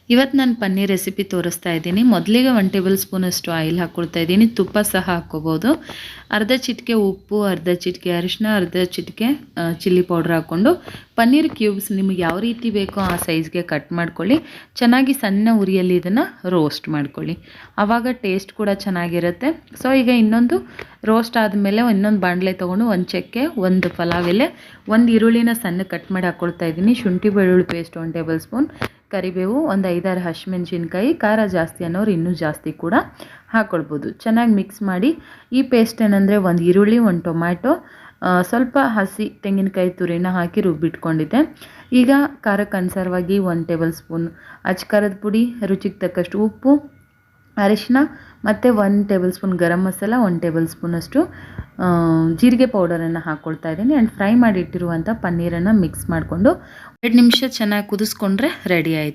ಇವತ್ತು ನಾನು ಪನ್ನೀರ್ ರೆಸಿಪಿ ತೋರಿಸ್ತಾ ಇದ್ದೀನಿ. ಮೊದಲಿಗೆ 1 ಟೇಬಲ್ ಸ್ಪೂನಷ್ಟು ಆಯಿಲ್ ಹಾಕ್ಕೊಳ್ತಾ ಇದ್ದೀನಿ. ತುಪ್ಪ ಸಹ ಹಾಕ್ಕೋಬೋದು. ಅರ್ಧ ಚಿಟಿಕೆ ಉಪ್ಪು, ಅರ್ಧ ಚಿಟಿಕೆ ಅರಿಶಿನ, ಅರ್ಧ ಚಿಟಿಕೆ ಚಿಲ್ಲಿ ಪೌಡ್ರ್ ಹಾಕ್ಕೊಂಡು ಪನ್ನೀರ್ ಕ್ಯೂಬ್ಸ್ ನಿಮಗೆ ಯಾವ ರೀತಿ ಬೇಕೋ ಆ ಸೈಜ್ಗೆ ಕಟ್ ಮಾಡ್ಕೊಳ್ಳಿ. ಚೆನ್ನಾಗಿ ಸಣ್ಣ ಉರಿಯಲ್ಲಿ ಇದನ್ನು ರೋಸ್ಟ್ ಮಾಡ್ಕೊಳ್ಳಿ. ಆವಾಗ ಟೇಸ್ಟ್ ಕೂಡ ಚೆನ್ನಾಗಿರುತ್ತೆ. ಸೊ ಈಗ ಇನ್ನೊಂದು ರೋಸ್ಟ್ ಆದಮೇಲೆ ಇನ್ನೊಂದು ಬಾಣಲೆ ತೊಗೊಂಡು ಒಂದು ಚಕ್ಕೆ, ಒಂದು ಪಲಾವ್ ಎಲೆ, ಒಂದು ಈರುಳ್ಳಿನ ಸಣ್ಣ ಕಟ್ ಮಾಡಿ ಹಾಕ್ಕೊಳ್ತಾ ಇದ್ದೀನಿ. ಶುಂಠಿ ಬೆಳ್ಳುಳ್ಳಿ ಪೇಸ್ಟ್ 1 ಟೇಬಲ್ ಸ್ಪೂನ್, ಕರಿಬೇವು, ಒಂದು 5-6 ಹಸಿಮೆಣಸಿನ್ಕಾಯಿ, ಖಾರ ಜಾಸ್ತಿ ಅನ್ನೋರು ಇನ್ನೂ ಜಾಸ್ತಿ ಕೂಡ ಹಾಕ್ಕೊಳ್ಬೋದು. ಚೆನ್ನಾಗಿ ಮಿಕ್ಸ್ ಮಾಡಿ ಈ ಪೇಸ್ಟ್ ಏನಂದರೆ ಒಂದು ಈರುಳ್ಳಿ, ಒಂದು ಟೊಮ್ಯಾಟೊ, ಸ್ವಲ್ಪ ಹಸಿ ತೆಂಗಿನಕಾಯಿ ತುರಿನ ಹಾಕಿ ರುಬ್ಬಿಟ್ಕೊಂಡಿದ್ದೆ. ಈಗ ಖಾರಕ್ಕೆ ಅನುಸಾರವಾಗಿ 1 ಟೇಬಲ್ ಸ್ಪೂನ್ ಅಚ್ಕಾರದ ಪುಡಿ, ರುಚಿಗೆ ತಕ್ಕಷ್ಟು ಉಪ್ಪು, ಅರಿಶಿನ ಮತ್ತು 1 table spoon garam masala, 1 table ಸ್ಪೂನಷ್ಟು ಜೀರಿಗೆ ಪೌಡರನ್ನು ಹಾಕ್ಕೊಳ್ತಾ ಇದ್ದೀನಿ. ಆ್ಯಂಡ್ ಫ್ರೈ ಮಾಡಿ ಇಟ್ಟಿರುವಂಥ ಪನ್ನೀರನ್ನು ಮಿಕ್ಸ್ ಮಾಡಿಕೊಂಡು 2 ನಿಮಿಷ ಚೆನ್ನಾಗಿ ಕುದಿಸ್ಕೊಂಡ್ರೆ ರೆಡಿ ಆಯಿತು.